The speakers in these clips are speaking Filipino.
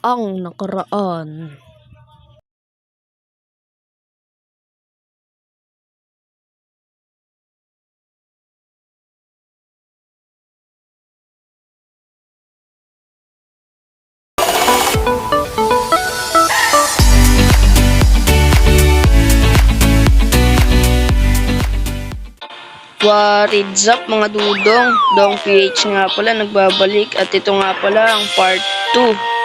Ang nakaraan. What is up mga dudong? Dong PH nga pala nagbabalik at ito nga pala ang part 2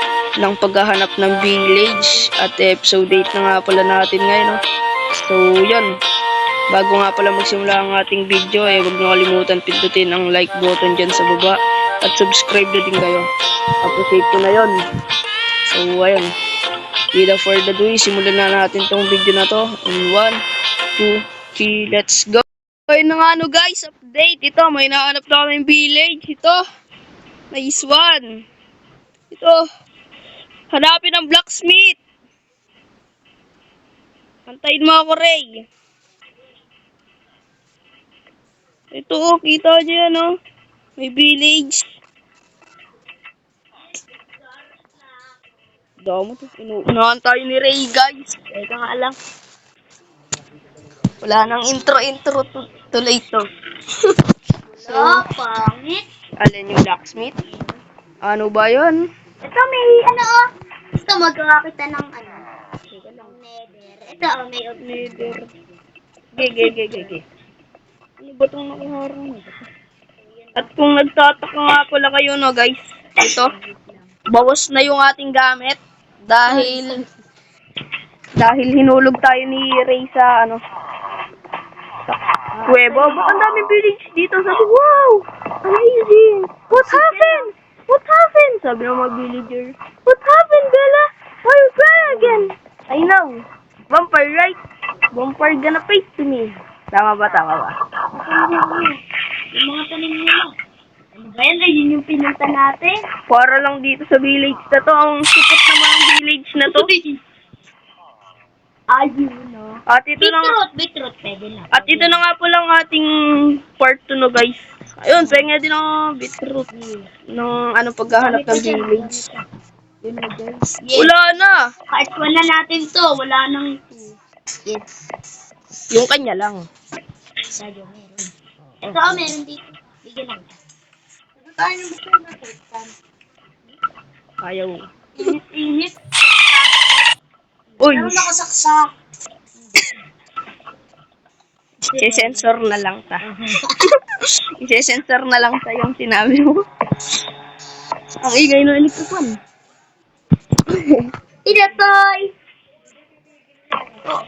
ng paghahanap ng village at episode 8 na nga pala natin ngayon. No? So yun, bago nga pala magsimula ang ating video huwag nyo kalimutan pindutin ang like button dyan sa baba at subscribe na din kayo. Appreciate ko na yun. So ayun, without further ado, simulan na natin tong video na to in 1, 2, 3, let's go! Okay na nga guys, update. Ito, may nahanap na kaming village. Ito, nice one. Ito, hanapin ang blacksmith. Antayin mo ako, Ray. Ito, kita nyo yan, oh. May village. Damo to. Inuunahan tayo ni Ray, guys. Teka nga lang. Wala nang intro tuloy ito. So, pangit. Alin yung blacksmith? Ano ba yun? Ito may Ito magawa kita ng nether. Ito may Nether. Gege. Ano ba itong nakiharang? At kung nagtataka nga pala kayo guys, ito, bawas na yung ating gamit dahil hinulog tayo ni Ray sa kuweba. Ba't ang daming village dito? Sabi, wow! Amazing! What happened? What happened? Sabi ng mga villager. What happened, Bella? Why you crying again? I know. Vampire, right? Vampire gonna face to me. Tama ba? Yung mga tanim nila. Ano ba yan? Ayun yung pinunta natin. Para lang dito sa village na to. Ang supot naman ang village na to. Ayun, no? At ito Beetroot, pwede na. At ito na nga po lang ating part 2 guys. Ayun, pengen din ang beetroot ng paghahanap ng village. Yun na, guys. Wala na. Part 1 na natin to. Wala nang 2. Yes. Yung kanya lang. Sayo, meron. Ito, meron dito. Bigyan lang. Ano tayo yung gusto natin? Ayaw. Init. Uy, Meron nakasaksak. i-sensor na lang ta. I-sensor na lang ta yung sinabi mo. Ang igay na electrican. Inatoy! Oh.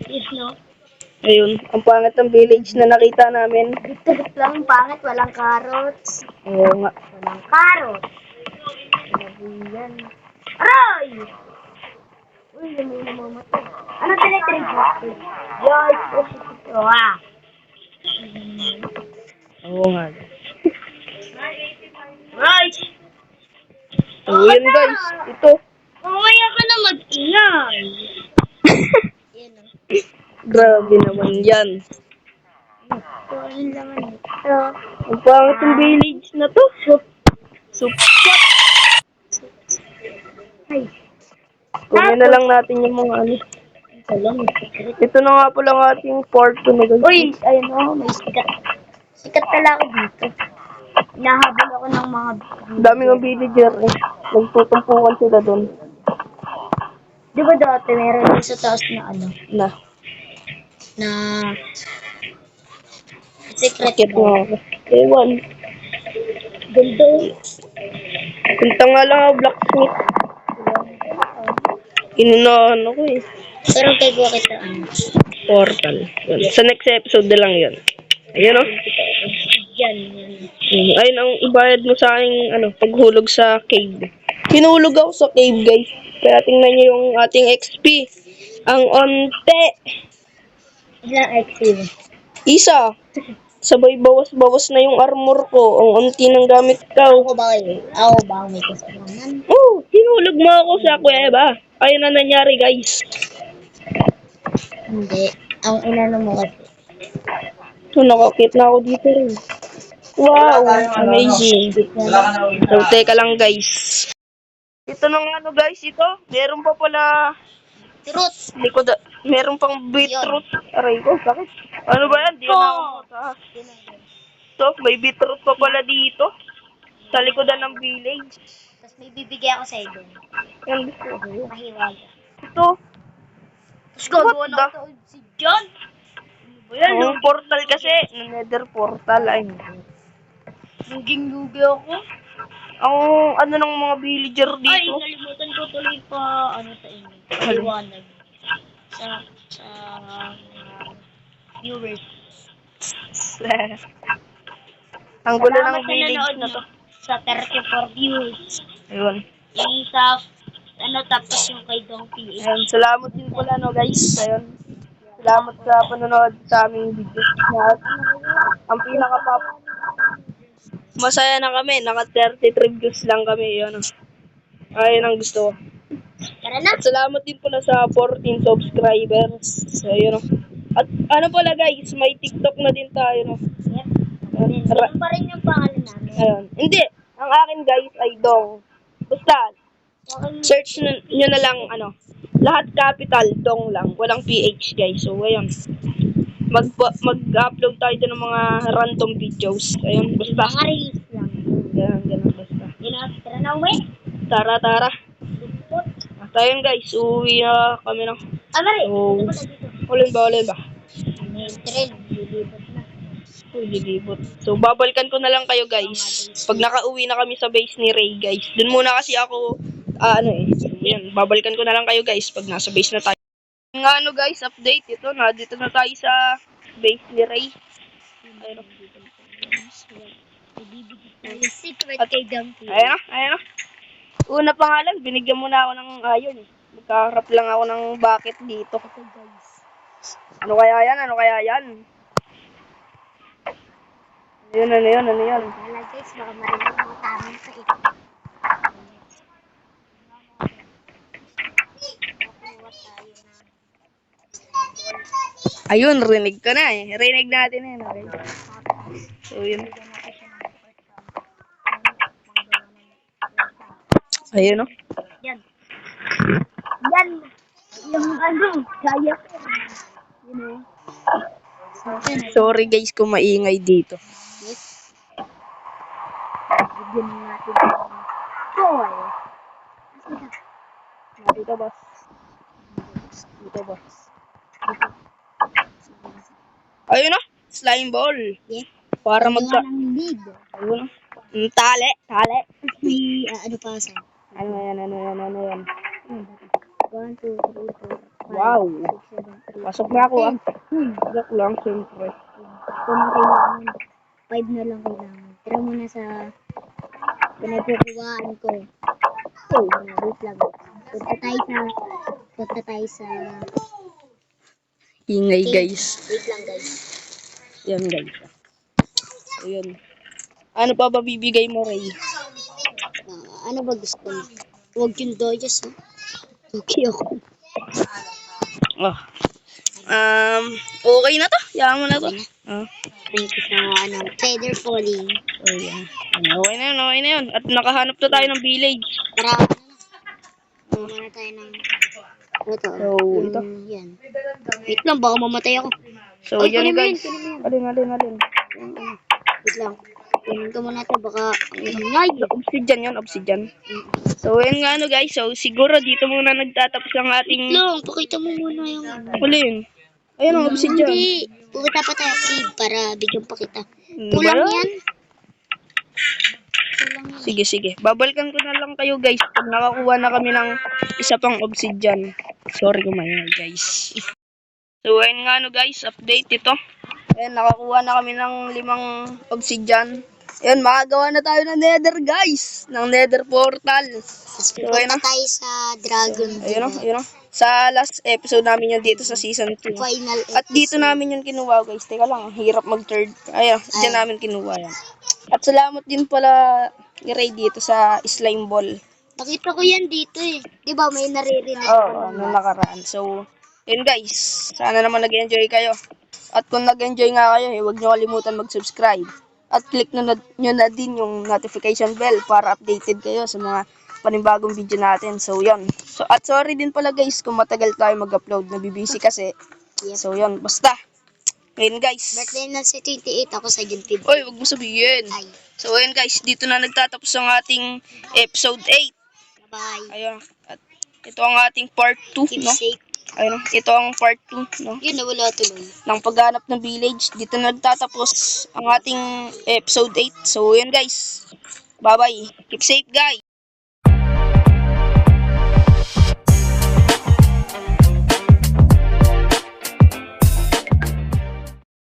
Yes, no? Ayun, ang pangit ng village na nakita namin. Beetroot lang, pangit. Walang carrots. Oo nga. Walang carrots. Yan. Aray! Uy, yung namamatay. Ano tinitrade mo? Yoy, ito Oo nga. Right! So, yun guys. Ito. Mamaya ka na mag-ingay. Yan o. Grabe naman yan. Ito, ano naman ito? Ang pangit ng village na to. Supot. Ay. Kunin na lang natin yung mga Ito lang, secret. Ito na nga po lang ating part 2 na guys. Uy, ayun o, may sikat. Sikat pala ako dito. Nahabol ako ng mga... Dami ng villager eh. Nagtutumpukan sila doon. Di ba dati meron yung sa taas na na secret Sakit nga ako. Ewan. Ganda. Punta nga lang ako blacksmith. Inunahan ako eh. Pero kay ko kita Portal. Yun. Sa next episode na lang yun. Ayun o. yan. Ayun ang ibayad mo sa aking paghulog sa cave. Hinulog ako sa cave guys. Kaya tingnan nyo yung ating XP. Ang onte. Ilang XP? Isa. Sabay bawas-bawas na yung armor ko. Ang onti ng gamit ko. Ako ba may kasalanan? Oh, hinulog mo ako sa kuweba. Ayun na nangyari guys. Hindi. Ang inano mo kasi. So, nakakit na ako dito rin. Wow, amazing. So, teka lang guys. Ito na nga ano guys, ito. Meron pa pala Truth. likod. Meron pang beetroot. Aray ko, sakit. Ano ba yan? Di na ako makakas. So, may beetroot pa pala dito. Sa likodan ng village. Tapos may bibigyan ako sa doon. Yan gusto ko. Mahiwaga. Ito. Tapos gagawa What na the? ako si John. Ayan, Yung portal kasi. Nether portal. Ay. luging-lugi ako. Ang ano ng mga villager Ay, dito. nalimutan ko tuloy pa, sa inyo. Liwanag. Sa viewers. Ang gulo ng Salamat sa village nanood na nyo. to. Sa 34 views. Ayun. Yung sa, tapos yung kay Dong PH. Ayun. Salamat din pala no guys. Ayun. Salamat sa panonood sa aming video. At ang pinaka-pop. Masaya na kami. Naka 33 views lang kami. Ayun. Ayun ang gusto ko. Tara na. At salamat din pala sa 14 subscribers. Ayun. At ano pala guys, may TikTok na din tayo. No? Yep. Ganun pa rin yung pangalan namin. Ayun. Hindi. Ang akin guys ay Dong. Basta, search nyo na lang, lahat capital, Dong lang. Walang PH guys. So, ayun. Mag-upload tayo din ng mga random videos. Ayun, basta. Mga reels lang. Ganun, basta. Yun na, tara na uwi. Tara. At ayun guys, uwi na kami ng... Mari. Oh. Dito dito. Ulin ba? May train. Lilipot na. Lilibot. So, babalikan ko na lang kayo guys. Pag nakauwi na kami sa base ni Ray guys. Dun muna kasi ako, So, yan. Babalikan ko na lang kayo guys pag nasa base na tayo. Nga guys, update. Ito na, dito na tayo sa base ni Ray. Ayun. Yung secret kay Dong PH. Ayun na. Una pa nga lang, binigyan mo na ako ng iron. Magkaharap lang ako ng bucket dito. Ito guys. Ano kaya yan? Ano yun? Wala guys, baka marinig mo tamang sa ito. Ayun, rinig ka na eh. Rinig natin eh. Okay. So, yun. Ayun, no? Yan. Yan. Yung kaya ko. You know. Sorry guys kung maingay dito. Yes. Bigyan natin ng toy. Dito, boss. Ayun, no? Slime ball. Yeah. Para Gawa ng lead. Ayun, no? Tali. May ano pa sa? Ano yan? 1, 2, 3, 4, 5, Wow. 6, 7, 8. Pasok na ako Joke lang, siyempre. Kung kailangan, 5 na lang kailangan. Tira muna sa pinagkukuhaan ko. Wait lang. Punta tayo sa Ingay guys. wait lang guys. Yan guys. Ayun. Ano pa ba bibigay mo, Ray? Ano ba gusto mo? Huwag yung doyas, ha? Okay ako. Okay na to. Yaman mo na to. Thank you sa feather falling. Ayan. Okay na yun. At nakahanap na tayo ng village. Tara, muna tayo ng ito. So, ito. Yan. Wait lang, baka mamatay ako. So, Ay, yan kunin mo guys. yan. Alin. Wait lang. Kunin ko muna ito, baka ngay. Obsidian. So, yun nga guys. So, siguro dito muna nagtatapos ang ating... Wait lang, pakita mo muna yung Alin? Ayun ang obsidian. Hindi. Pupunta pa tayo seed para bigyan pa kita. Ano Kulang ba? yan. Kulang yan. Sige. Babalikan ko na lang kayo guys. Pag nakakuha na kami ng isa pang obsidian. Sorry kumain guys. So, ayun nga guys. Update ito. Ayan, nakakuha na kami ng 5 obsidian. Ayan, makagawa na tayo ng nether guys. Ng nether portal. Tapos So, ayun pupunta na. tayo sa dragon. Ayun o. Sa last episode namin yun dito sa season 2. Final At dito namin yun kinuha guys. Teka lang, ang hirap mag-third. Ayun, dyan namin kinuha yan. At salamat din pala ni Ray dito sa slime ball. Nakita ko yan dito eh. Di ba may naririnig Oo, nung nakaraan. So, yun guys. Sana naman nag-enjoy kayo. At kung nag-enjoy nga kayo, huwag nyo kalimutan mag-subscribe. At click nyo na din yung notification bell para updated kayo sa mga panibagong video natin. So, yun. So, at sorry din pala guys kung matagal tayo mag-upload. Nabibisi kasi. So, yun. Basta. Ngayon guys. Birthday na si 28, ako sa giltid. Oy, wag mo sabihin. Ay, So, ayun guys. Dito na nagtatapos ang ating episode 8. bye. Ayun. At ito ang ating part 2, Keep no? safe. Ayun, ito ang part 2, no? Yun, nawala tuloy. Ng paghanap ng village. Dito na nagtatapos ang ating episode 8. So, yun guys. Bye-bye. Keep safe guys.